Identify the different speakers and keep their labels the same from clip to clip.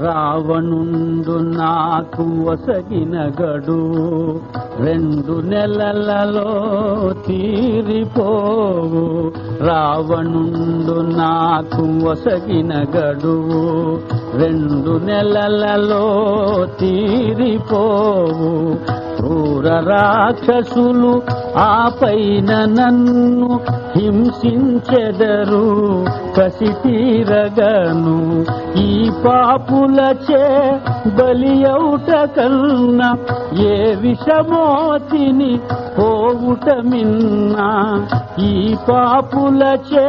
Speaker 1: రావణుండు నాకు వసగిన గడువు 2 నెలలలో తీరిపోవు. రావణుండు నాకు వసగిన గడువు 2 నెలలలో తీరిపోవు. క్రూర రాక్షసులు ఆపైన నన్ను హింసించెదరు కసి తీరగను. ఈ పాపులచే బలియౌట కన్నా ఏ విషమోతిని పోవుట మిన్నా. ఈ పాపులచే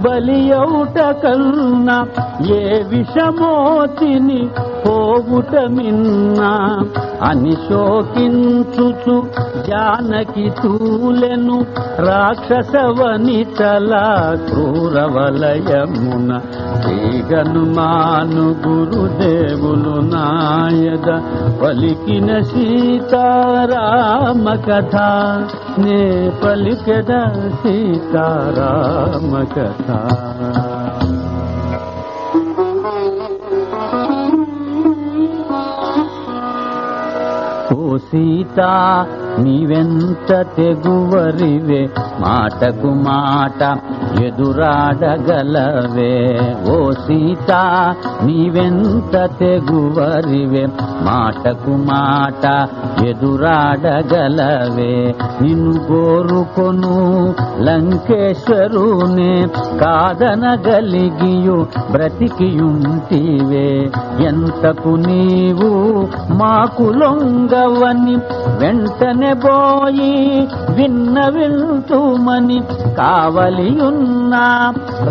Speaker 1: బలియౌట కన్నా ఏ విషమోతిని పోవుట మిన్నా. అని శోకించుచు జానకి తూలెను రాక్షస వనితల క్రూర వలయమున. శ్రీ హనుమాను గురుదేవులు నాయద పలికిన సీతారామ కథ నే పలికెద సీతారామ కథ. ఓ సీతా నీవెంత తెగువరివే మాటకు మాట ఎదురాడగలవే. ఓ సీతా నీవెంత తెగువరివే మాటకు మాట ఎదురాడగలవే. నిన్ను కోరుకొను లంకేశ్వరునే కాదనగలిగియు బ్రతికియుంటివే. ఎంతకు నీవు మాకు లొంగవని వెంటనే పోయి విన్నవింతుమని కావలియున్న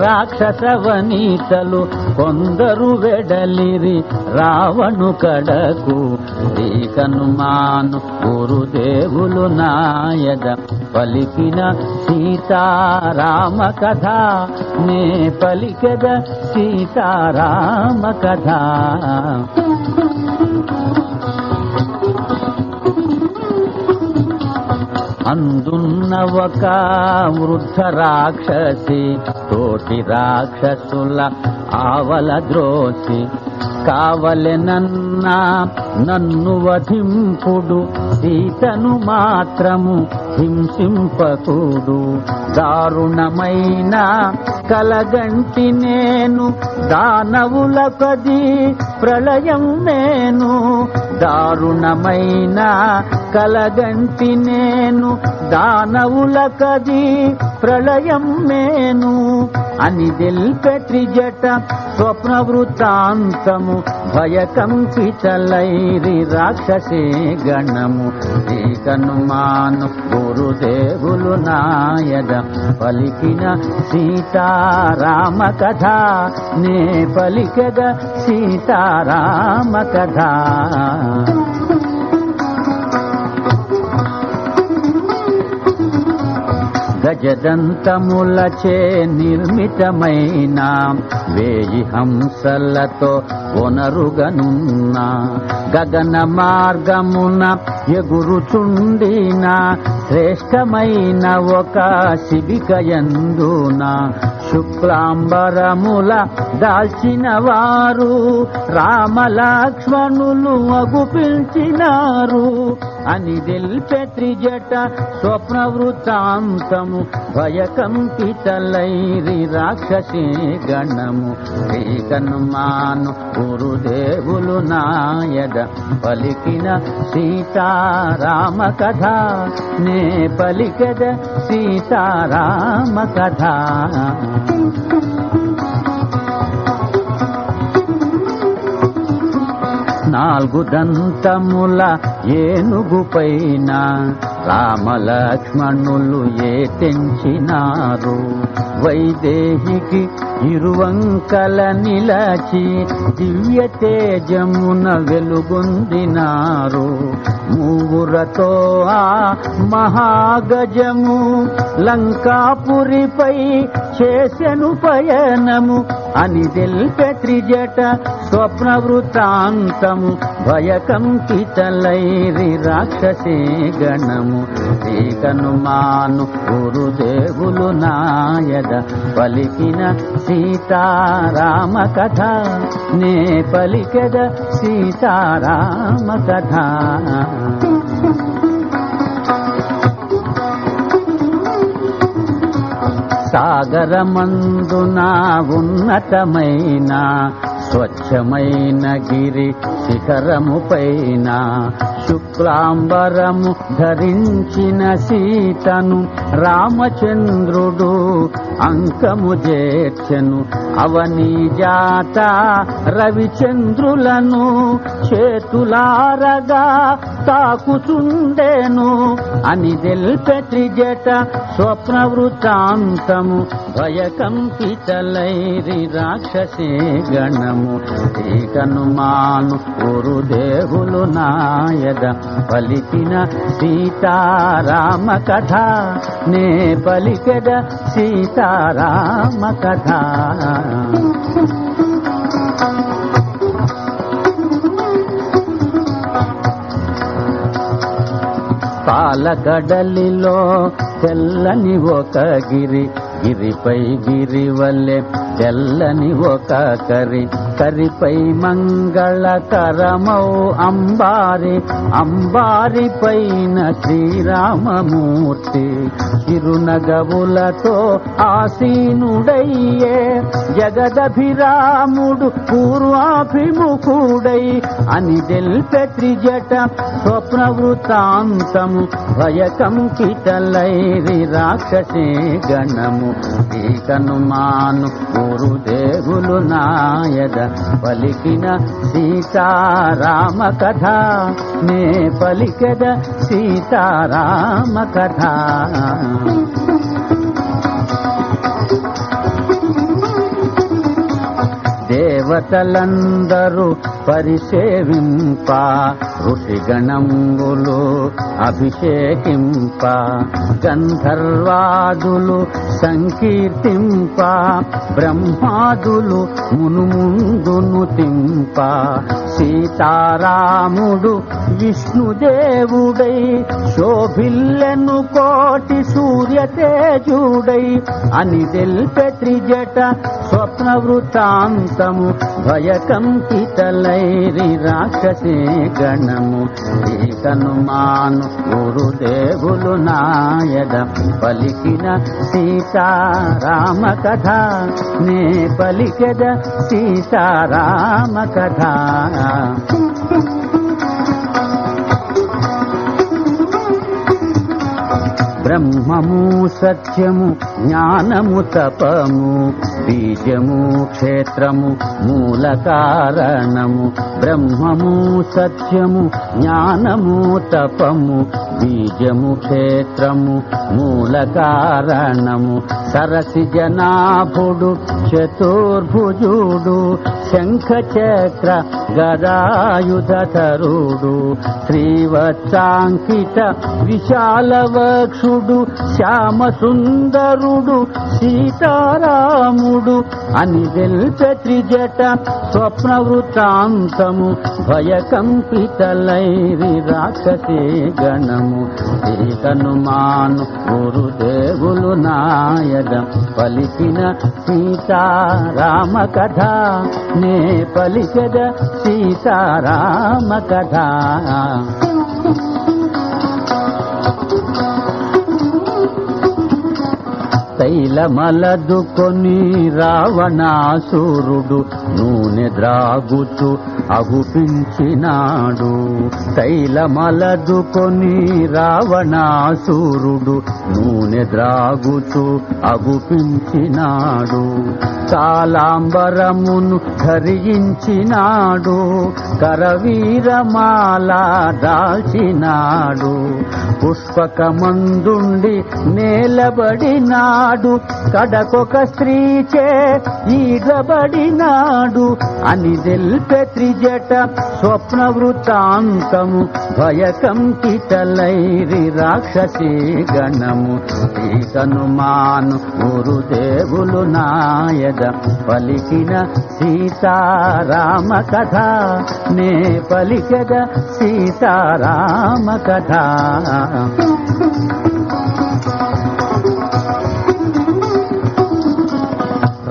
Speaker 1: రాక్షస వనితలు కొందరు వెడలిరి రావణు కడకు. శ్రీ హనుమాను గురుదేవులు నాయద పలికిన సీతారామ కథ నే పలికెద సీతారామ కథ. అందున్న ఒక వృద్ధ రాక్షసి తోటి రాక్షసుల ఆవల ద్రోసి కావలెనన్నా నన్ను వధింపుడు సీతను మాత్రము హింసింపకుడు. దారుణమైన కలగంటి నేను దానవులకది ప్రళయం నేను. దారుణమైన కలగంటి నేను దానవులకది ప్రళయం నేను. అని దెల్పె త్రిజట స్వప్న వృత్తాంతము భయకంపితలైరి రాక్షసే గణము. శ్రీ హనుమాను గురుదేవులు నాయద పలికిన సీతారామ కథ నే పలికెద సీతారామ కథ. గజదంతములచే నిర్మితమైన 1000 హంసలతో కొనరుగనున్న గగన మార్గమున ఎగురుచుండిన శ్రేష్టమైన ఒక శిబికయందున శుక్లాంబరముల దాల్చిన వారు రామలక్ష్మణులు అగుపిల్చినారు. అని దెల్పె త్రిజట స్వప్న వృత్తాంతము భయకంపితలైరి రాక్షసే గణము. శ్రీ హనుమాను గురుదేవులు నాయద పలికిన సీతారామ కథ నే పలికెద సీతారామ కథ. 4 దంతముల ఏనుగు పైన రామలక్ష్మణులు ఏ తెంచినారు. వైదేహికి ఇరువంకల నిలచి దివ్య తేజమున వెలుగొందినారు. మూవురతో ఆ మహాగజము లంకాపురిపై చేసెను పయనము. అని తెల్పె త్రిజట స్వప్న వృత్తాంతము భయకంపితలైరి రాక్షసే గణము శ్రీకనుమాను గురుదేవులు నాయద పలికిన సీతారామ కథ నే పలికెద సీతారామ కథ. సాగరమందున ఉన్నతమైన స్వచ్ఛమైన గిరి శిఖరము పైన శుక్లాంబరము ధరించిన సీతను రామచంద్రుడు అంకము చేర్చెను. అవని జాత రవిచంద్రులను చేతులారగా తాకుచుండెను అని తెల్పె త్రిజట స్వప్న వృత్తాంతము భయకంపితలైరి రాక్షసే గణము శ్రీకనుమాను గురుదేవులు నాయద పలికిన సీతారామ కథ నే పలికెద సీతారామ కథ. పాలగడలిలో తెల్లని ఒక గిరి గిరిపై గిరి వల్లె తెల్లని ఒక కరి కరిపై మంగళకరమౌ అంబారి అంబారి పైన శ్రీరామమూర్తి చిరునగవులతో ఆసీనుడయ్యే జగదభిరాముడు పూర్వాభిముఖుడై అని తెల్పె త్రిజట స్వప్న వృత్తాంతము భయకంపితలైరి రాక్షసే గణము శ్రీకనుమాను గురుదేవులు నాయద పలికిన సీతారామ కథ నే పలికెద సీతారామ కథ. దేవతలందరూ పరిసేవింప ఋషిగణంబులు అభిషేకింప గంధర్వాదులు సంకీర్తింప బ్రహ్మాదులు మునుముందును తింప సీతారాముడు విష్ణుదేవుడై శోభిల్లెను కోటి సూర్యతేజుడై అని తెల్పె త్రిజట స్వప్న వృత్తాంతము భయకంపితలైరి రాక్షసే గణము శ్రీకనుమాను గురుదేవులు నాయద పలికిన సీతారామ కథ నే పలికెద సీతారామ కథ. బ్రహ్మము సత్యము జ్ఞానము తపము బీజము క్షేత్రము మూల కారణము బ్రహ్మము సత్యము జ్ఞానము తపము బీజము క్షేత్రము మూల కారణము సరసి జనాభుడు చతుర్భుజుడు శంఖ చక్ర గదాయుధరుడు శ్రీవత్సాంకిత విశాల వక్షుడు శ్యామ సుందరుడు సీతారాముడు అని తెల్పె త్రిజట స్వప్న వృత్తాంతము భయకంపితలైరి రాక్షసే గణము శ్రీకనుమాను గురుదేవులు నాయద పలికిన సీతారామ కథ నే పలికెద సీతారామ కథ. తైలమలదుకొని రావణాసురుడు నూనె ద్రాగుచు అగుపించినాడు తైలమలదుకొని రావణాసురుడు నూనె ద్రాగుచు అగుపించినాడు కాలాంబరమును ధరించినాడు కరవీరమాల దాల్చినాడు పుష్పకమందుండి నేలబడినాడు కడకొక స్త్రీచే ఈగబడినాడు అని తెల్పె త్రిజట స్వప్న వృత్తాంతము భయకంకితలైరి రాక్షసీ గణము శ్రీకనుమాను గురుదేవులు నాయద పలికిన సీతారామ కథ నే పలికద సీతారామ కథ.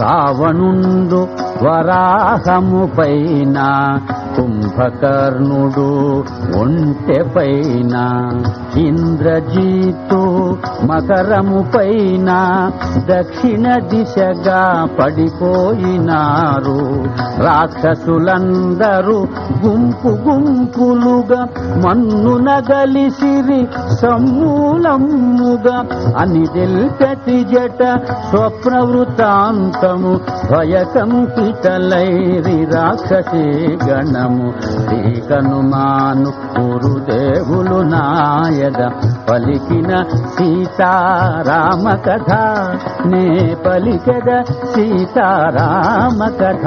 Speaker 1: రావణుండు వరాహము పైన కుంభకర్ణుడు ఒంటె పైన ఇంద్రజీతు మకరము పైన దక్షిణ దిశగా పడిపోయినారు. రాక్షసులందరూ గుంపు గుంపులుగా మన్నున గలిసిరి సమూలముగా అని త్రిజట స్వప్న వృత్తాంతము భయకంపితలైరి రాక్షసీ గణము శ్రీకనుమాను గురుదేవులు నాయద పలికిన సీతారామ కథ నే పలికద సీతారామ కథ.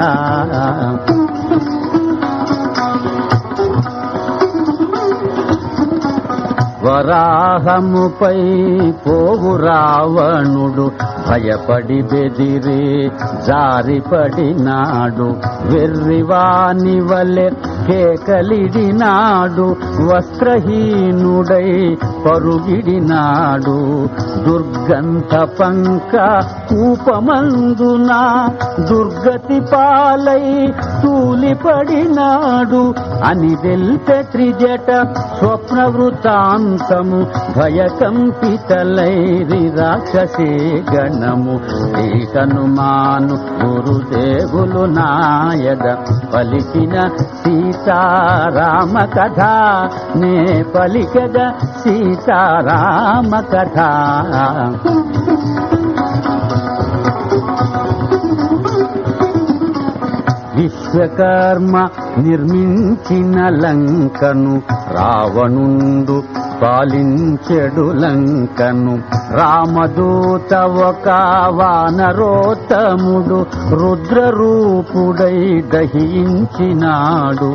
Speaker 1: వరాహముపై పోవు రావణుడు భయపడి బెదిరి జారిపడినాడు. వెర్రివాని వలె కేకలిడినాడు. వస్త్రహీనుడై పరుగిడినాడు. దుర్గంధ పంక కూపమందున దుర్గతి పాలై తూలిపడినాడు అని త్రిజట స్వప్న వృత్తాంతము భయకంపితలైరి రాక్షసీ గణము శ్రీకనుమాను గురుదేవులు నాయద పలికిన సీతారామ కథ నే పలికద సీతారామ కథ. విశ్వకర్మ నిర్మించిన లంకను రావణుండు పాలించెడు లంకను. రామదూత ఒక వానరోత్తముడు రుద్రరూపుడై దహించినాడు.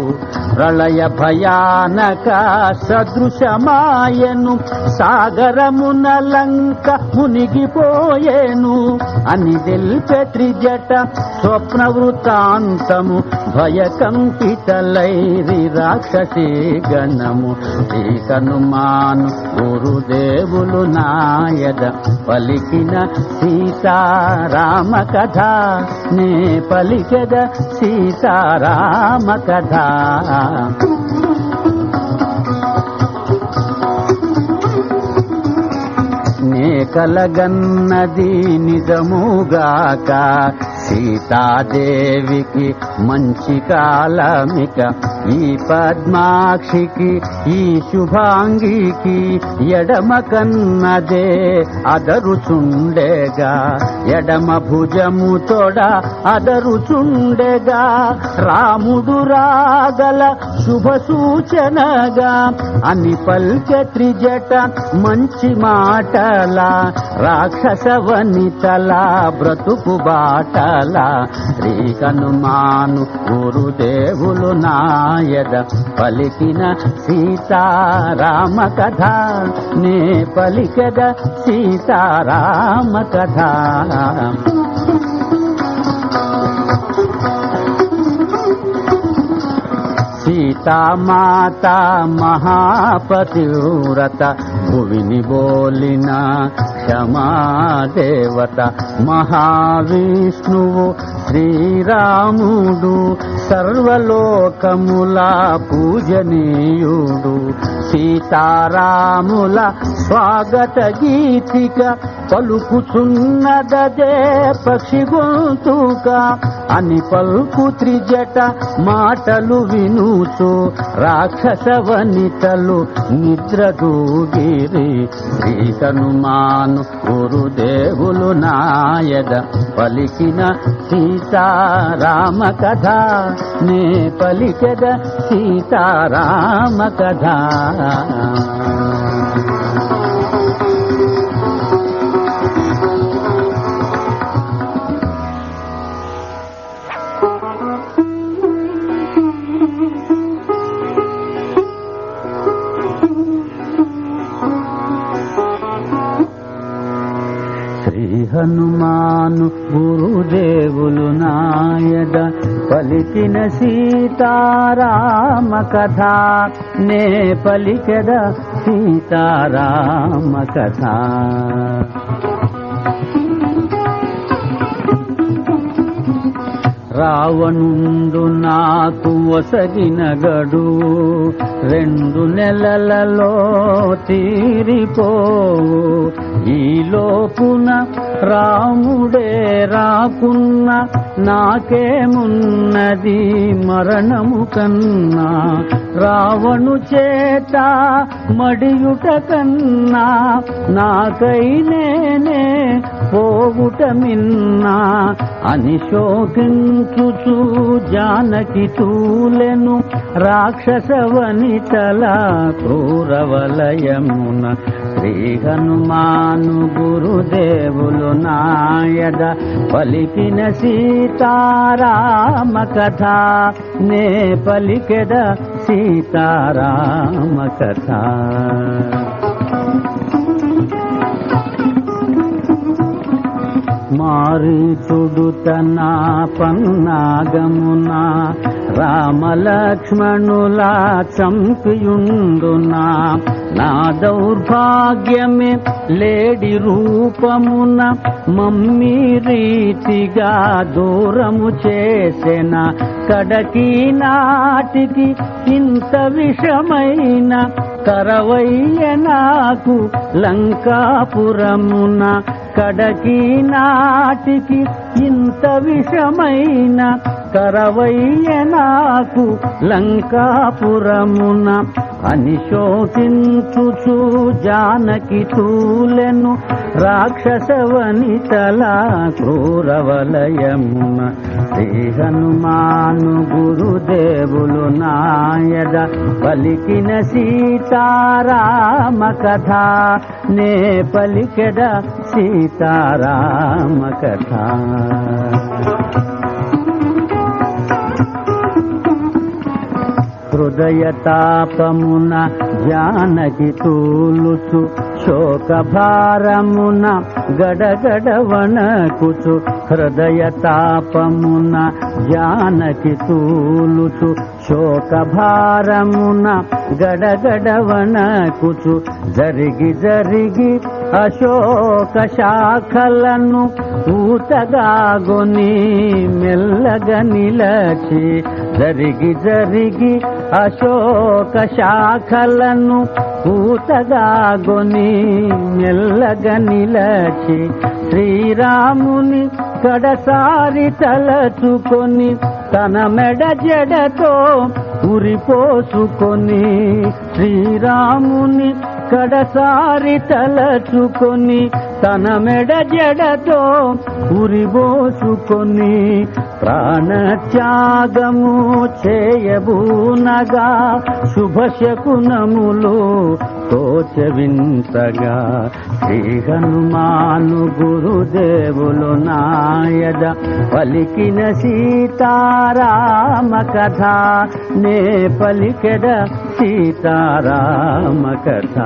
Speaker 1: ప్రళయ భయానక సదృశమాయను సాగరమున లంక మునిగిపోయేను అని త్రిజట స్వప్న వృత్తాంతము భయకంపితలైరి రాక్షసీ గణము శ్రీకనుమాను గురుదేవులు నాయద పలికిన సీతారామ కథ నే పలికద సీతారామ కథ. నే కలగన్నది నిజముగాక సీతాదేవికి మంచి కాలమిక. ఈ పద్మాక్షికి ఈ శుభాంగికి ఎడమ కన్నదే అదరుచుండెగా. ఎడమ భుజము తొడ అదరుచుండెగా. రాముడు రాగల శుభ సూచనగా అని త్రిజట మంచి మాటల రాక్షస వనితల బ్రతుకు బాటల శ్రీకనుమాను గురుదేవులు నాయద పలికిన సీతారామ కథ నే పలికద సీతారామ కథ. సీతామాత మహాపతివ్రత భువిని బోలిన క్షమాదేవత. మహావిష్ణువు శ్రీరాముడు సర్వలోకముల పూజనీయుడు. సీతారాముల స్వాగత గీతిక పలుకుచున్నదే పక్షి గొంతుక అని త్రిజట మాటలు వినుచు రాక్షస వనితలు నిద్రదూగిరి. శ్రీకనుమాను గురుదేవులు నాయద పలికిన సీతారామ కథ నే పలికద సీతారామ కథ. హనుమాను గురుదేవులు నాయద పలికిన సీతారామ కథ నే పలికెద సీతారామ కథ. రావణుండు నాకు ఒసగిన గడువు 2 నెలలలో తీరిపోవు. ఈ లోపున రాముడే రాకున్న నాకేమున్నది మరణము కన్నా. రావణు చేత మడియుట కన్నా నాకై నేనే పోవుట మిన్నా అని శోకించుచు జానకి తూలెను రాక్షస వనితల క్రూరవలయమున. శ్రీ హనుమాను గురుదేవులు నాయద పలికిన సీతారామ కథ నే పలికెద సీతారామ కథ. మారీచుడు తన పన్నాగమున రామలక్ష్మణుల చంపియుండునా. నా దౌర్భాగ్యమే లేడి రూపమున మమ్మీ రీతిగా దూరము చేసెన. కడకి నాటికి ఇంత విషమైన కరవయ్య నాకు లంకాపురమున. కడకి నాటికి ఇంత విషమైన కరవయ్య నాకు లంకాపురమున అని శోకించుచు జానకి తూలెను రాక్షస వనితల క్రూరవలయమున. శ్రీ హనుమాను గురుదేవులు నాయద పలికిన సీతారామ కథ నే పలికెద సీతారామ కథ. హృదయ తాపమున జానకి తూలుచు శోకభారమున గడగడ వణకుచు. హృదయ తాపమున జానకి తూలుచు శోకభారమున గడగడ వణకుచు. జరిగి జరిగి అశోక శాఖలను ఊతగాగొని మెల్లగా నిలచి. జరిగి జరిగి అశోక శాఖలను ఊతగాగొని మెల్లగా నిలచి. శ్రీరాముని కడసారి తలచుకొని తన మెడ జడతో ఉరిపోసుకొని. శ్రీరాముని కడసారి తలచుకొని తన మెడ జడతో ఉరిపోసుకొని ప్రాణత్యాగము చేయబూనగా శుభశకునములు తోచవింతగా. శ్రీ హనుమాను గురుదేవులు నాయద పలికిన సీతారామ కథ నే పలికెద సీతారామ కథ.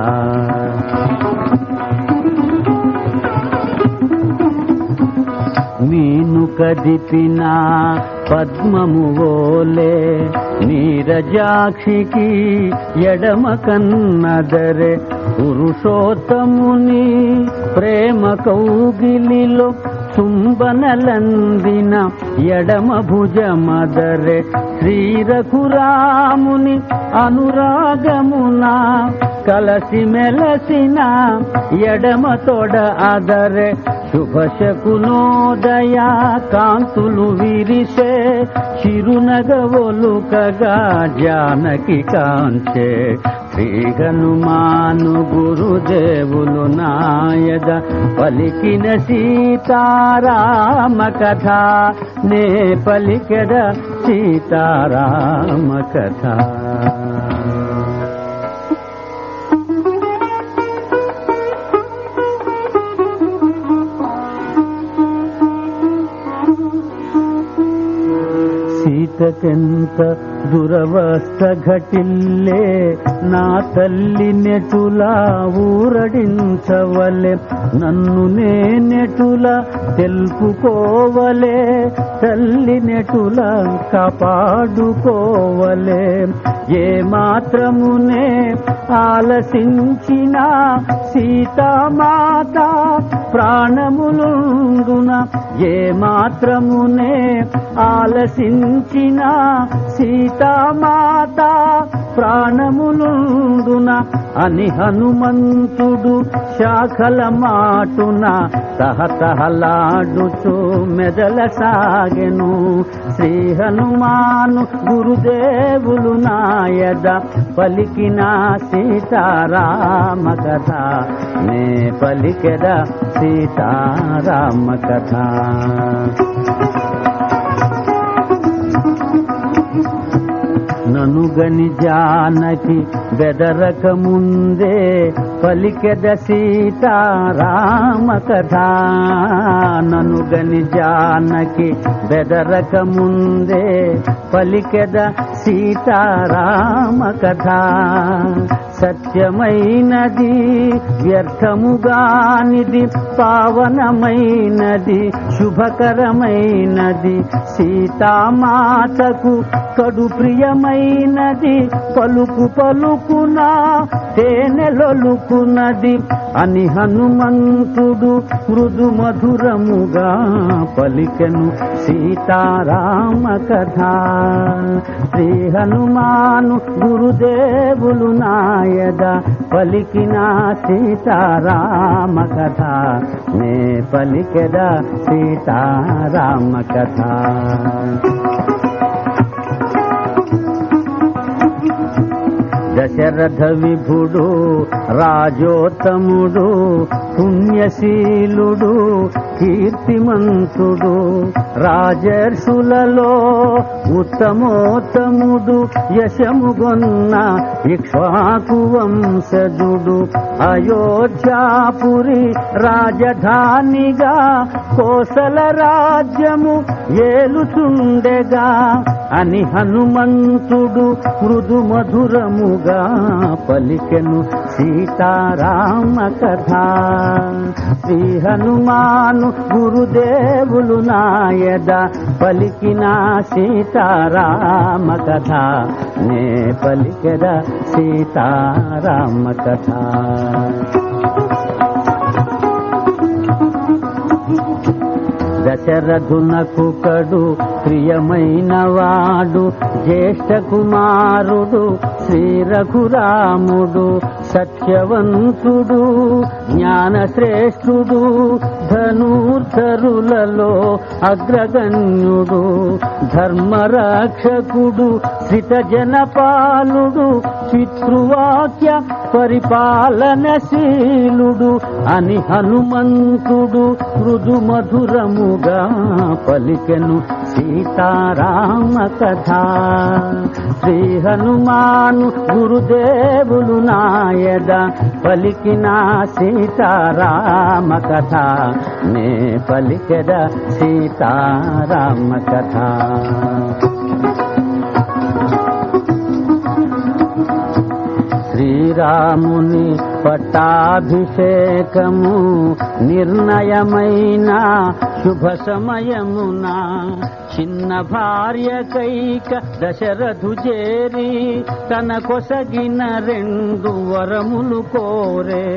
Speaker 1: మీను కదిపిన పద్మము ఓలే నీరజాక్షికి ఎడమ కన్నదరే. పురుషోత్తముని ప్రేమ కౌగిలిలో చుంబనలందిన ఎడమ భుజమదరే. శ్రీ రఘురాముని అనురాగమున కలసి మెలసిన ఎడమ తొడ అదరే. శుభశకునోదయ కాంతులు విరిసే చిరునగవొలుకగా జానకి కాంచే. శ్రీ హనుమాను గురుదేవులు నాయద పలికిన సీతారామ కథ నే పలికెద సీతారామ కథ. సీతకెంత దురవస్థ ఘటిల్లే, నా తల్లి నెటులా ఊరడించవలె, నన్ను నేనెటులా తెలుపుకోవలే, తల్లి నెటులా కాపాడుకోవలే. ఏ మాత్రమునే ఆలసించిన సీతామాత ప్రాణములుండున, ఏ మాత్రమునే ఆలసించిన సీతామాత ప్రాణములుండున అని హనుమంతుడు శాఖల మాటున తహతహలాడుచు మెదల సాగెను. శ్రీ హనుమాను గురుదేవులు నాయద పలికిన సీతారామ కథ, నే పలికెద సీతారామ కథ. ననుగని జానకి బెదరక ముందే పలికెద సీతారామ కథ, ననుగని జానకి బెదరక ముందే పలికెద సీతారామ కథ. సత్యమైనది వ్యర్థముగానిది, పావనమైనది శుభకరమైనది, సీతామాతకు కడు ప్రియమైనది, పలుకు పలుకునా తేనెలొలుకున్నది అని హనుమంతుడు మృదు మధురముగా పలికెను సీతారామ కథ. శ్రీ హనుమాను గురుదేవులు నాయద పలికిన సీతారామ కథ, నే పలికెద సీతారామ కథ. దశరథ విభుడు రాజోత్తముడు, పుణ్యశీలుడు కీర్తిమంతుడు, రాజర్షులలో ఉత్తమోత్తముడు, యశముగొన్న ఇక్ష్వాకు వంశజుడు, అయోధ్యాపురి రాజధానిగా కోసల రాజ్యము ఏలుచుండెగా అని హనుమంతుడు మృదు మధురముగా పలికెను సీతారామ కథ. శ్రీ హనుమాను గురుదేవులు నాయద పలికిన సీతారామ కథ, నే పలికెద సీతారామ కథ. దశరథునకు కడు ప్రియమైన వాడు, జ్యేష్ఠ కుమారుడు శ్రీ రఘురాముడు, సత్యవంతుడు జ్ఞానశ్రేష్ఠుడు, ధనుర్ధరులలో అగ్రగణ్యుడు, ధర్మరక్షకుడు శ్రిత జనపాలుడు, పితృవాక్య పరిపాలనశీలుడు అని హనుమంతుడు మృదు మధురముగా పలికెను సీతారామ కథ. శ్రీ హనుమాను గురుదేవులు నాయద పలికిన సీతారామ కథ, నే పలికెద సీతారామ కథ. శ్రీరాముని పట్టాభిషేకము నిర్ణయమైన శుభ సమయమున, చిన్న భార్యకైక దశరథు చేరి తన కొసగిన 2 వరములు కోరే.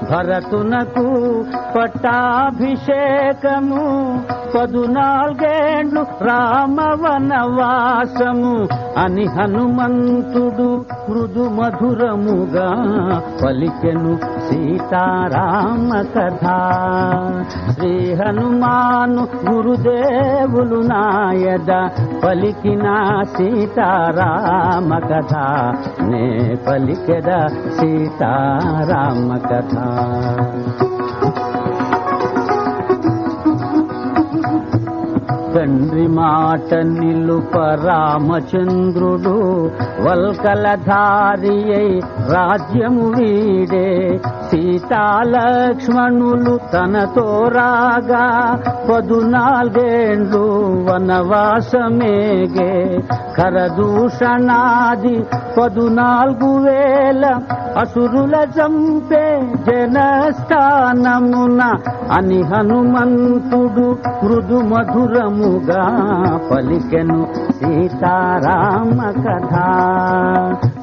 Speaker 1: భరతునకు పట్టాభిషేకము, 14 రామవనవాసము అని హనుమంతుడు మృదు మధురముగా పలికెను సీతారామ కథ. శ్రీ హనుమాను గురుదేవులు నాయద పలికిన సీతారామ కథ, నే పలికెద సీతారామ కథ. తండ్రి మాట నిలుప రామచంద్రుడు వల్కలధారి అయి రాజ్యము వీడే. సీతాలక్ష్మణులు తనతో రాగా 14 వనవాసమేగే. కరదూషణాది 14,000 అసురుల చంపే జనస్థానమున అని హనుమంతుడు మృదు మధురముగా పలికెను సీతారామ కథ.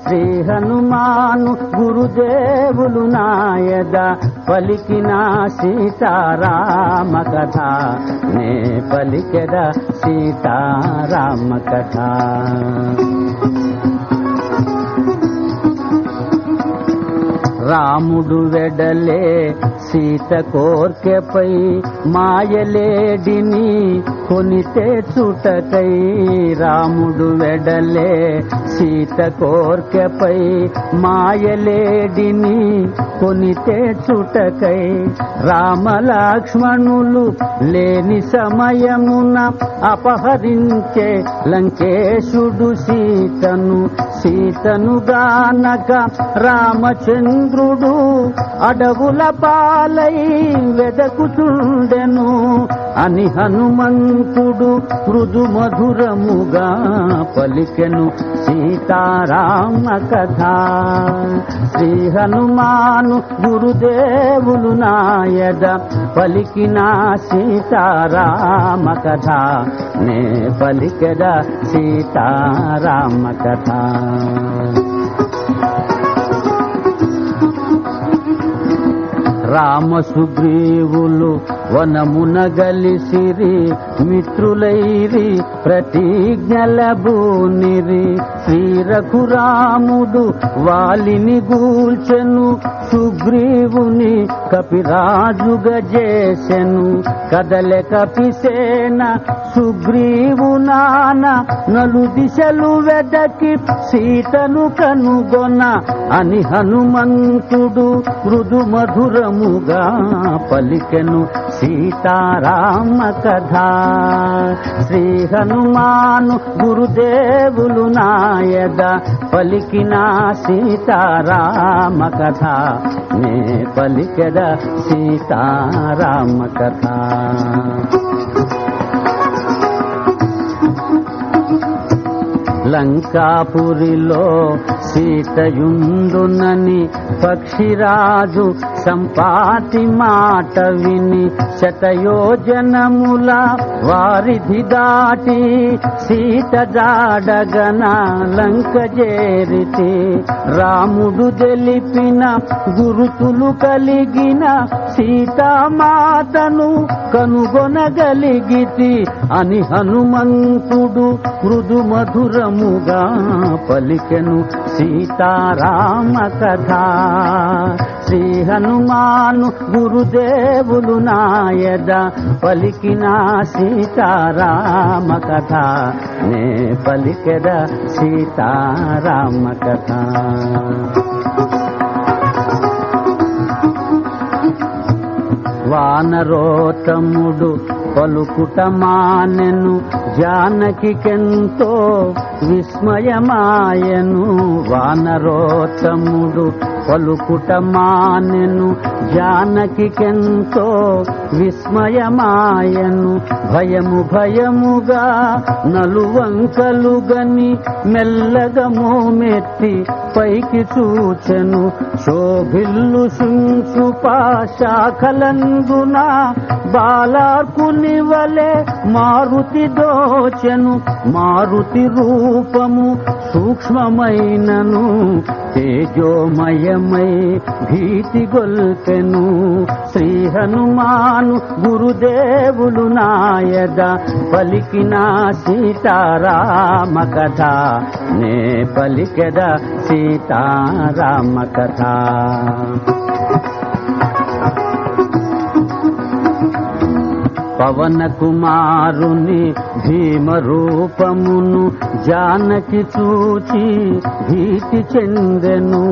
Speaker 1: శ్రీ హనుమాను గురుదేవులు నాయద పలికిన సీతారామ కథ. నే పలికెద సీతారామ కథ. రాముడు వెడలే సీత కోర్కెపై మాయలేడిని కొనితే చుటకై. రాముడు వెడలే సీత కోర్కెపై మాయలేడిని కొనితే చుటకై. రామలక్ష్మణులు లేని సమయమున అపహరించే లంకేశుడు సీతను గానక రామచంద్రుడు అడవుల పాలై వెదకుచుండెను అని హనుమంతుడు మృదు మధురముగా పలికెను సీతారామ కథ. శ్రీ హనుమాను గురుదేవులు నాయద పలికిన సీతారామ కథ. నే పలికెద సీతారామ కథ. రామ సుగ్రీవులు వనమున గలిసిరి మిత్రులైరి ప్రతిజ్ఞల బూనిరి. శ్రీ రఘురాముడు వాలిని గూల్చెను సుగ్రీవుని కపిరాజుగా చేసెను. కదలె కపిసేన సుగ్రీవు నాన నలు దిశలు వెదకి సీతను కనుగొన అని హనుమంతుడు మృదు మధురముగా పలికెను సీతారామ కథ. శ్రీ హనుమాను గురుదేవులు నాయద పలికిన సీతారామ కథ. నే పలికెద సీతారామ కథ. లంకాపురిలో సీతయుందునని పక్షిరాజు సంపాతి మాట విని శతయోజనముల వారిధి దాటి సీత జాడగన లంక చేరితి. రాముడు తెలిపిన గురుతులు కలిగిన సీతామాతను కనుగొనగలిగితి అని హనుమంతుడు మృదు మధురముగా పలికెను సీతారామ కథ. శ్రీ హనుమాను గురుదేవులు నాయద పలికిన సీతారామ కథ. నే పలికెద సీతారామ కథ. వానరోత్తముడు పలుకుట మానెను జానకికెంతో విస్మయమాయను. వానరోత్తముడు పలుకుట మానెను జానకికెంతో విస్మయమాయను. భయముగా నలువంకలు గని మెల్లగా మోమెత్తి పైకి చూచెను. శోభిల్లు శుంశుపా శాఖలందున బాలార్కుని వలె మారుతి దోచెను. మారుతి రూపము సూక్ష్మమైనను తేజోమయమై భీతి గొల్పెను. శ్రీ హనుమాను గురుదేవులు నాయద పలికిన సీతారామ కథ. నే పలికెద సీతారామ కథ. పవన కుమారుని భీమరూపమును జానకి చూచి భీతి చెందెను.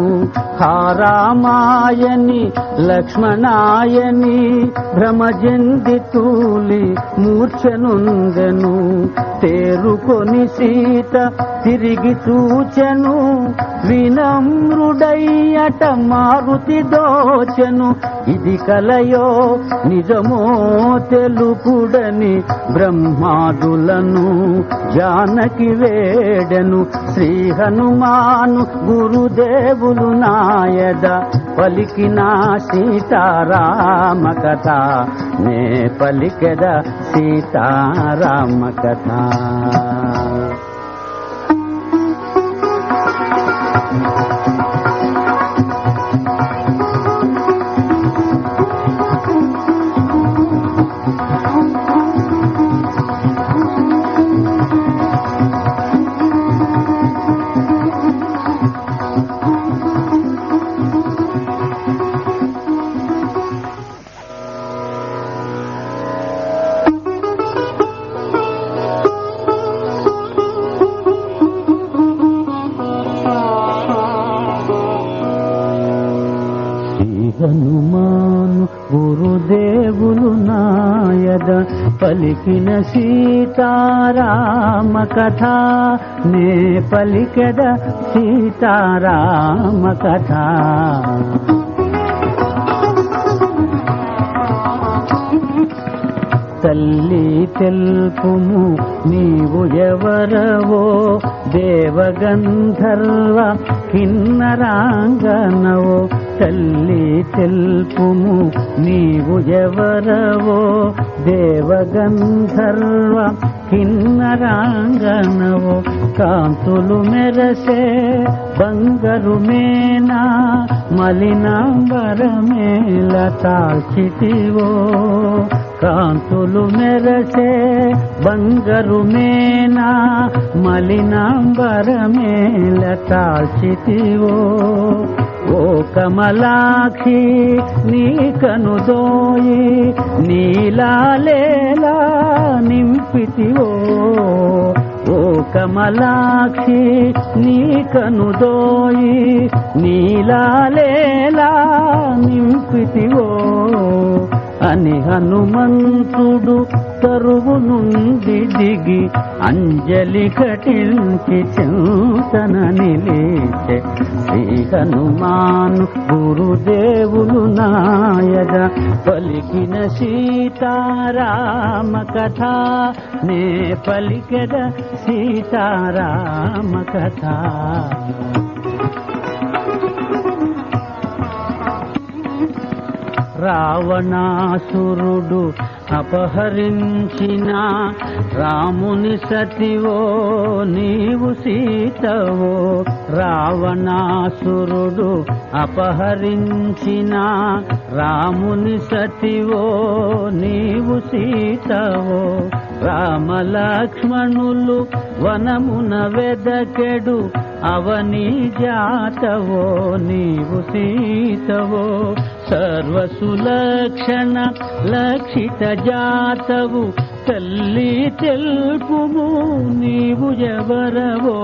Speaker 1: హారామాయని లక్ష్మణాయని భ్రమజంది తూలి మూర్ఛనుందెను. తేరుకొని సీత తిరిగి చూచెను, వినమ్రుడయ్యట మారుతి దోచెను. ఇది కలయో నిజమో తెలుపుడని బ్రహ్మాదులను జానకి వేడెను. శ్రీ హనుమాను గురుదేవులు నాయద పలికిన సీతారామ కథ, నే పలికెద సీతారామ కథ. హనుమాను గురుదేవులు నాయద పలికిన సీతారామ కథ, నే పలికెద సీతారామ కథ. తల్లి తెల్పుము నీవు ఎవరవో, దేవగంధర్వ కిన్నరాంగనవో. తల్లి తెల్పుము నీవు ఎవరవో, దేవగంధర్వ కిన్నరాంగనవో. కాంతులు మెరసే బంగరు మేనా మలినాంబరమేల తాల్చితివో. కాంతులు మెరసే బంగరు మేనా మలినాంబరమేల తాల్చితివో. ఓ కమలాక్షి నీ కనుదోయి నీలాలేలా నింపితివో. ఓ కమలాక్షి నీ కనుదోయి నీలాలేలా నింపితివో అని హనుమంతుడు తరువు నుండి దిగి అంజలి ఘటించి చింతన నిలిచే. శ్రీ హనుమాను గురుదేవులు నాయద పలికిన సీతారామ కథ, నే పలికెద సీతారామ కథ. రావణాసురుడు అపహరించిన రాముని సతివో నీవు సీతవో. రావణాసురుడు అపహరించిన రాముని సతివో నీవు సీతవో. రామలక్ష్మణులు వనమున వెదకెడు అవని జాతవో నీవు సీతవో. సర్వసులక్షణ లక్షిత జాతవు తల్లి తెల్పుము నీవు ఎవరవో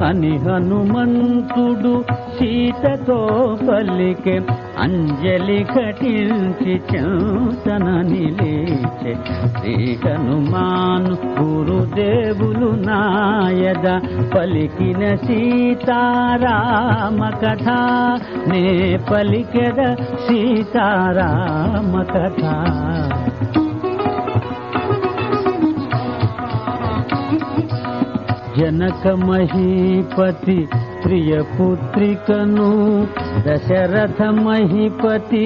Speaker 1: అని హనుమంతుడు సీతతో పలికే. అంజలి ఘటించి చింతన నిలిచే. శ్రీ హనుమాను గురుదేవులు నాయద పలికిన సీతారామ కథ, నే పలికెద సీతారామ కథ. జనక మహీపతి ప్రియ పుత్రికను, దశరథ మహీపతి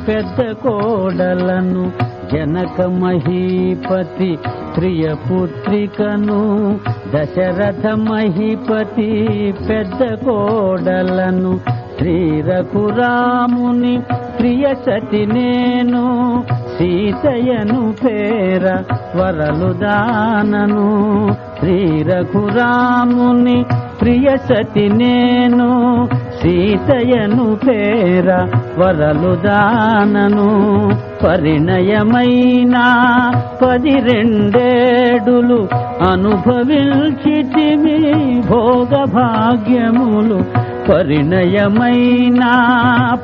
Speaker 1: పెద్ద కోడలను. జనక మహీపతి ప్రియ పుత్రికను, దశరథ మహీపతి పెద్ద కోడలను. శ్రీ రఘురాముని ప్రియ సతి నేను, సీతయను పేర వరలు దానను. శ్రీ రఘురాముని ప్రియ సతి నేను, సీతయను పేర వరలు దానను పరిణయమైన 12 అనుభవించితిమి భోగ భాగ్యములు పరిణయమైన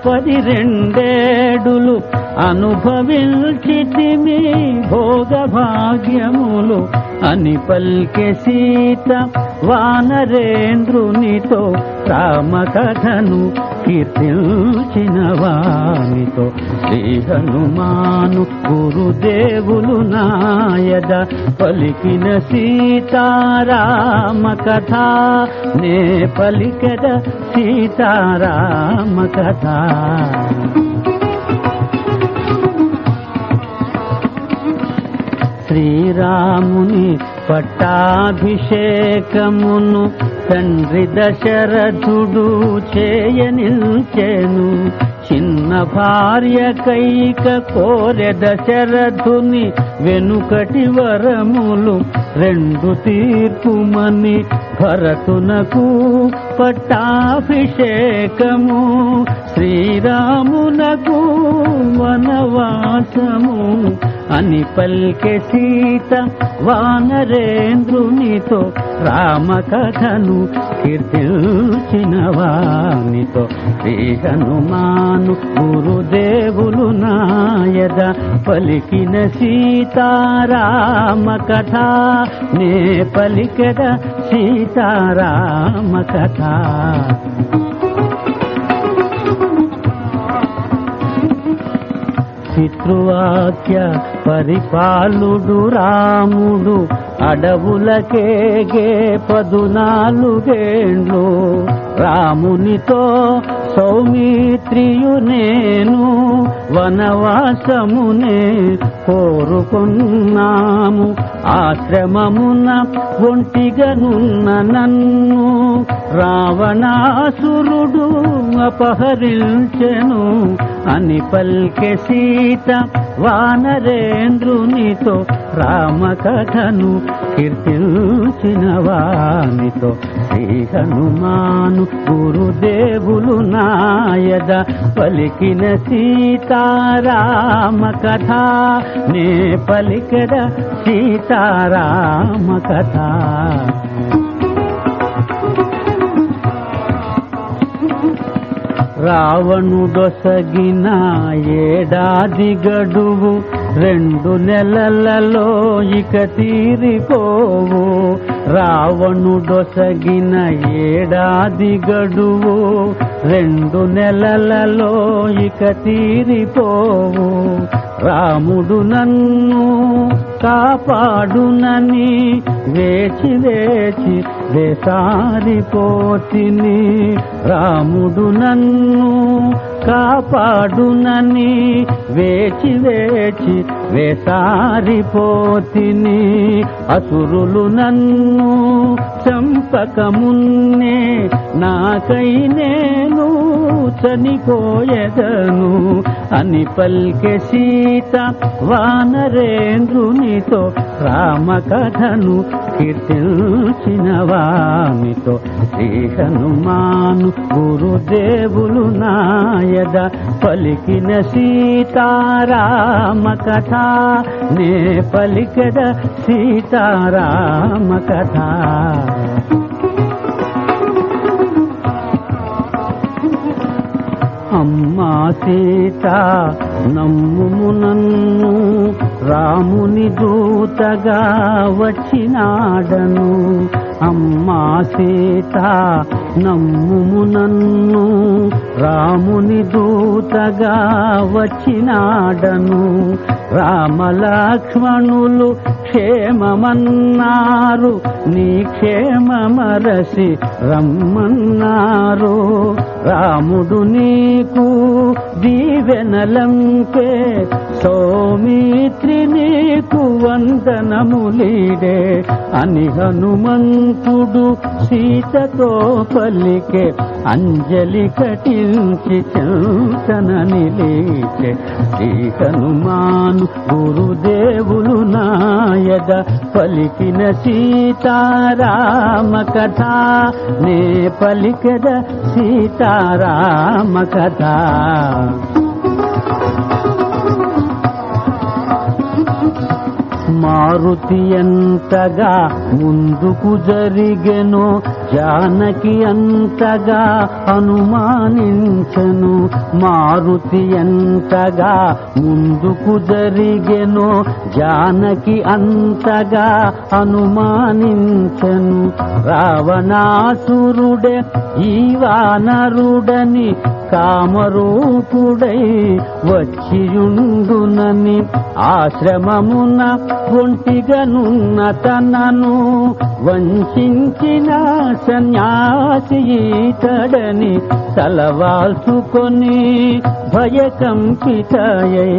Speaker 1: 12 అనుభవించితిమి భోగ భాగ్యములు అని పల్కె సీత వానరేంద్రునితో రామకథను కీర్తించిన వానితో శ్రీ హనుమాను గురుదేవులు నాయద పలికిన సీతారామ కథ నే పలికద సీతారామ కథ. శ్రీరాముని పట్టాభిషేకమును తండ్రి దశరథుడు చేయనిల్చెను. చిన్న భార్య కైక కోరె దశరథుని వెనుకటి వరములు 2 తీర్పుమని భరతునకు పట్టాభిషేకము శ్రీరామునకు వనవాసము అని పల్కె సీత వానరేంద్రునితో రామకథను కీర్తించిన వానితో శ్రీ హనుమాను గురుదేవులు నాయద పలికిన సీతారామ కథ నే పలికద సీతారామ కథ. పితృవాక్య పరిపాలుడు రాముడు అడవులకేగే 14 రామునితో సౌమిత్రియు నేను వనవాసమునే కోరుకున్నాము. ఆశ్రమమున ఒంటిగనున్న నన్ను రావణాసురుడు అపహరించెను అని పల్కె సీత వానరేంద్రునితో రామకథను కీర్తించిన వానితో శ్రీ హనుమాను గురుదేవులు నాయద పలికిన సీతారామ కథ నే పలికద సీతారామ కథ. రావణుడొసగిన 7 గడువు 2 నెలలలో ఇక తీరిపోవు. రావణుడొసగిన 7 గడువు 2 నెలలలో ఇక తీరిపోవు. రాముడు నన్ను కాపాడునని వేచి వేచి వేసారిపోతిని. రాముడు నన్ను కాపాడునని వేచి వేచి వేసారిపోతిని. అసురులు నన్ను చంపకమున్నే నాకై నేను చనిపోయెదను అని పల్కె సీత వానరేంద్రునితో రామకథను కీర్తించిన వానితో శ్రీ హనుమాను గురుదేవులు నాయద పలికిన సీతారామ కథ నే పలికద సీతారామ కథ. అమ్మా సీత నమ్ముము నన్ను రాముని దూతగా వచ్చినాడను. అమ్మా సీత నమ్ముము నన్ను రాముని దూతగా వచ్చినాడను. రామలక్ష్మణులు క్షేమమన్నారు నీ క్షేమమరసి రమ్మన్నారు. రాముడు నీకు దీవెనలంకే సౌమిత్రి నీకు వందనములీడే అని హనుమంతుడు సీతతో పలికే అంజలి కటించి చెంతన నిలిచే శ్రీ హనుమాను గురుదేవులు నాయద పలికిన సీతారామ కథ నే పలికద సీతారామ కథ. మారుతి ఎంతగా ముందుకు జరిగెను జానకి అంతగా అనుమానించెను. మారుతి ఎంతగా ముందుకు జరిగెను జానకి అంతగా అనుమానించెను. రావణాసురుడే ఈ వానరుడని కామరూపుడై వచ్చియుండునని ఆశ్రమమున ఒంటిగనున్న తనను వంచిన సన్యాసి ఈతడని తలవాల్చుకొని భయకంపితయై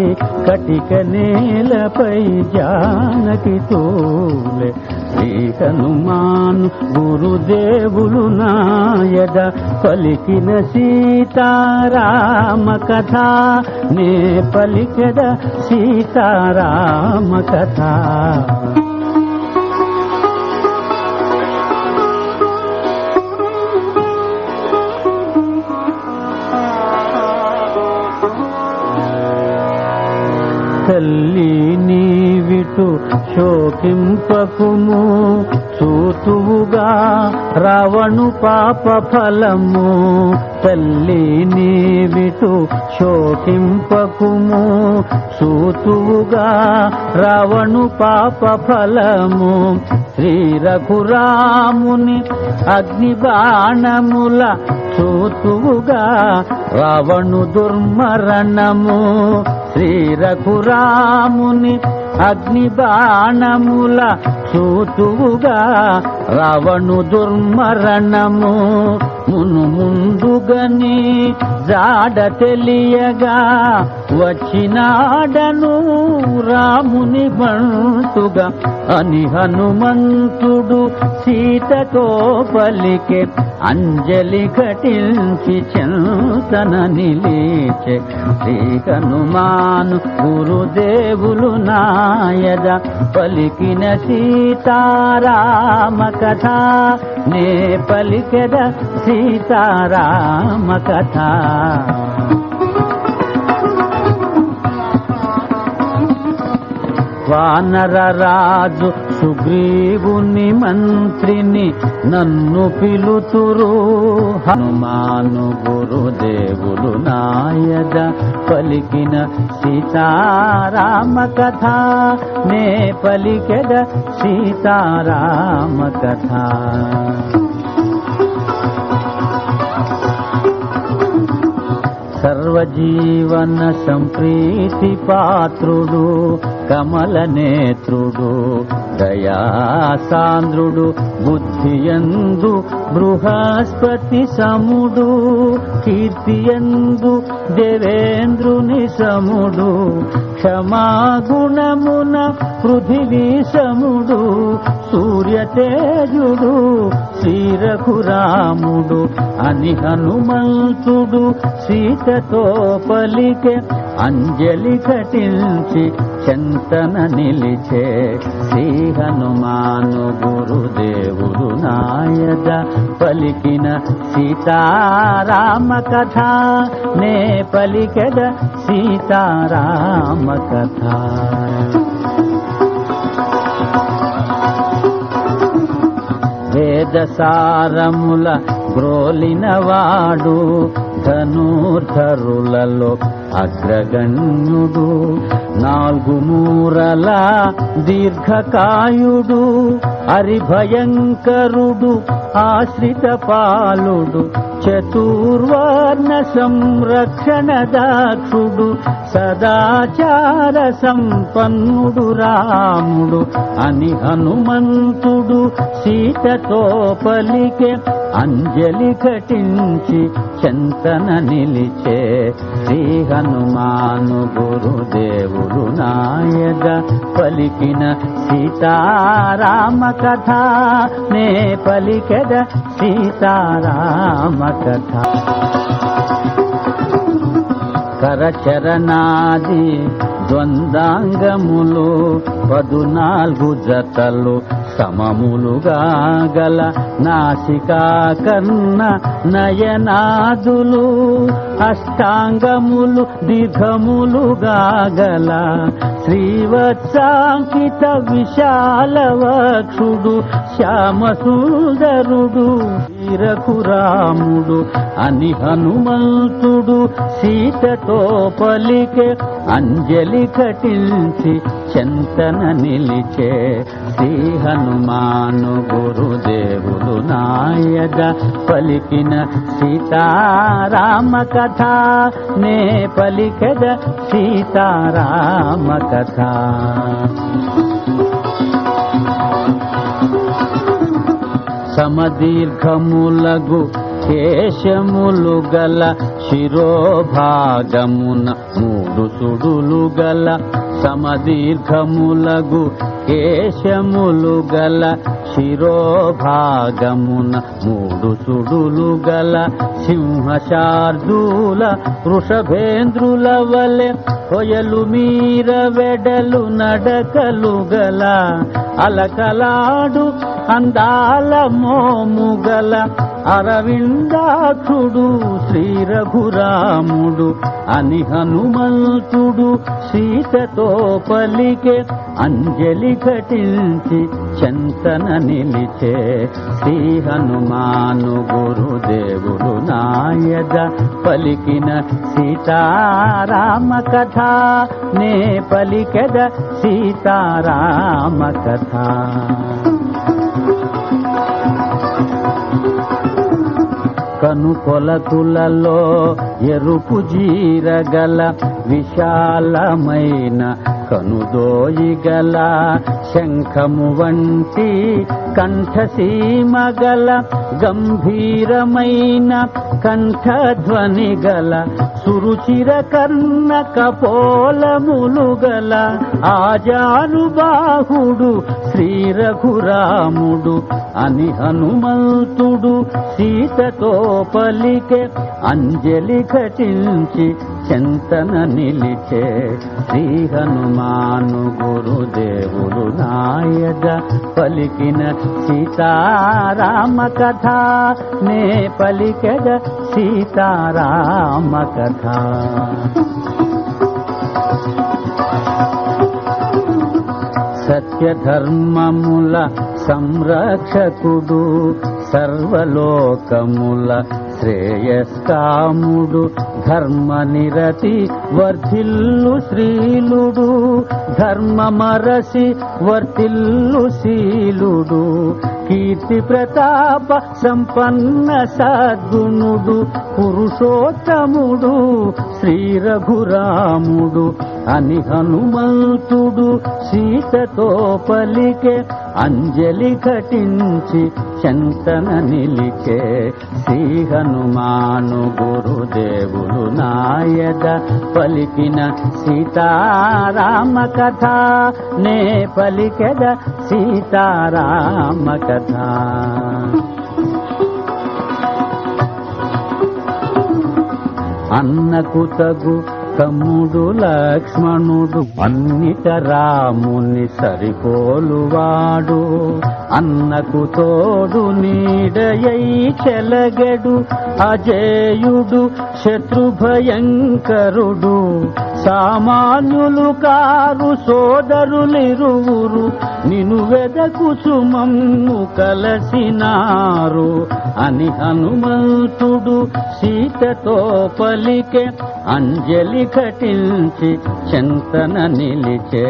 Speaker 1: కటిక నేలపై జానకి తోలే శ్రీ హనుమాను గురుదేవులు నాయద పలికిన సీతారామ కథ నే పలికద సీతారామ కథ. తల్లి నీవిటు శోకింపకుము చూతువుగా రావణు పాప ఫలము. తల్లి నీవిటు శోకింపకుము చూతువుగా రావణు పాప ఫలము. శ్రీ రఘురాముని అగ్నిబాణముల చూతువుగా రావణు దుర్మరణము. శ్రీ రఘురాముని అగ్నిబాణముల చూతువుగా రావణు దుర్మరణము. మును ముందుగని జాడ తెలియగా వచ్చినాడను రాముని బంటుగా అని హనుమంతుడు సీతతో పలికే అంజలి ఘటించి చెంతన నిలిచే శ్రీ హనుమాను గురుదేవులు నాయద పలికిన సీతారామ కథ నే పలికెద సీతారామ కథ. వానరరాజు సుగ్రీవుని మంత్రిని నన్ను పిలుతురు హనుమాను గురుదేవులు నాయద పలికిన సీతారామ కథ నే పలికెద సీతారామ కథ. సర్వజీవన సంప్రీతి పాత్రుడు కమల నేత్రుడు దయాసాంద్రుడు బుద్ధియందు బృహస్పతి సముడు కీర్తియందు దేవేంద్రుని సముడు క్షమాగుణమున పృథివీ సముడు సూర్యతేజుడు శ్రీరఘురాముడు అని హనుమంతుడు సీతతో పలికే అంజలి ఘటించి చెంతన నిలిచే శ్రీ హనుమాను గురుదేవులు నాయద పలికిన సీతారామ కథ నే పలికెద సీతారామ కథ. వేదసారముల గ్రోలినవాడు ధనుర్ధరులలో అగ్రగణ్యుడు నాలుగు మూరల దీర్ఘకాయుడు హరిభయంకరుడు ఆశ్రిత పాలుడు చతుర్వర్ణ సంరక్షణ దాక్షుడు సదాచార సంపన్నుడు రాముడు అని హనుమంతుడు సీతతో పలికే అంజలి ఘటించి చెంతన నిలిచే శ్రీ హనుమాను గురుదేవులు నాయద పలికిన సీతారామ కథ నే పలికెద సీతారామ కథ. కరచరణాది ద్వందాంగములు 14 జతలు సమములుగా గల నాసికా కర్ణ నయనాదులు అష్టాంగములు దీర్ఘములుగా గల శ్రీవత్సాంకిత విశాల వక్షుడు శ్యామ సుందరుడు వీరకురాముడు అని హనుమంతుడు సీతతో పలికే అంజలి ఘటించి చెంతన నిలిచే శ్రీ హనుమాను గురుదేవులు నాయద పలికిన సీతారామ కథ నే పలికెద సీతారామ కథ. సమదీర్ఘములగు కేశములు గల శిరోభాగమున 3 సుడులు గల సమదీర్ఘములగు కేశములు గల శిరోభాగమున 3 సుడులు గల సింహశార్దూల వృషభేంద్రుల వలె కొయలు మీర వెడలు నడకలు గల అలకలాడు అందాల మోముగల అరవిందాక్షుడు శ్రీ రఘురాముడు అని హనుమంతుడు సీతతో పలికే అంజలి ఘటించి చెంతన నిలిచే శ్రీ హనుమాను గురుదేవులు నాయద పలికిన సీతారామ కథ నే పలికెద సీతారామ కథ. కనుకొలతులలో ఎరుపు జీరగల విశాలమైన కనుదోయిగల శంఖము వంటి కంఠసీమగల గంభీరమైన కంఠధ్వని గల సురుచిర కర్ణ కపోలములు గల ఆజానుబాహుడు శ్రీ రఘురాముడు అని హనుమంతుడు సీతతో పలికే అంజలి ఘటించి చెంతన నిలిచే శ్రీ హనుమాను గురుదేవులు నాయద పలికిన సీతారామ కథ నే పలికెద సీతారామ కథ. సత్యధర్మముల సంరక్షకుడు సర్వలోకముల శ్రేయస్కాముడు ధర్మనిరతి వర్ధిల్లు శ్రీలుడు ధర్మమరసి వర్తిల్లు శీలుడు కీర్తి ప్రతాప సంపన్న సద్గుణుడు పురుషోత్తముడు శ్రీ రఘురాముడు అని హనుమంతుడు సీతతో పలికే అంజలి ఘటించి చెంతన నిలిచే శ్రీ హనుమాను గురుదేవులు నాయద పలికిన సీతారామ కథ నే పలికెద సీతారామ కథ. అన్నకు తగు తమ్ముడు లక్ష్మణుడు అన్నిట రాముని సరిపోలువాడు అన్నకు తోడు నీడయై చెలగెడు అజేయుడు శత్రుభయంకరుడు సామాన్యులు కారు సోదరులిరువురు నిను వెదకుసుమమ్ము కలసినారు అని హనుమంతుడు సీతతో పలికే అంజలి ఘటించి చెంతన నిలిచే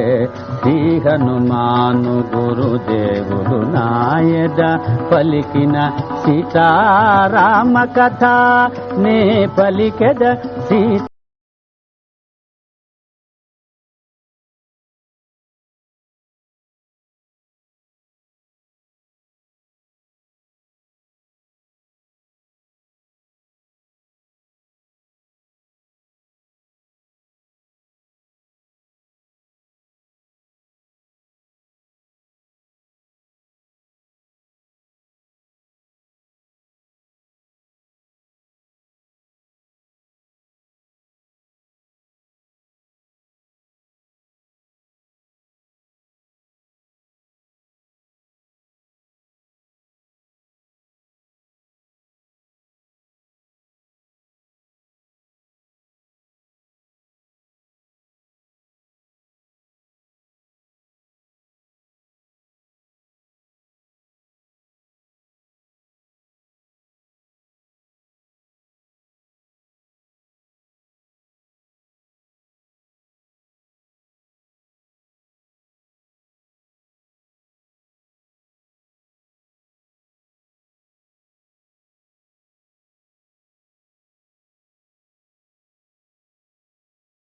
Speaker 1: శ్రీ హనుమాను గురుదేవులు నాయద పలికిన సీతారామ కథ నే పలికెద సీత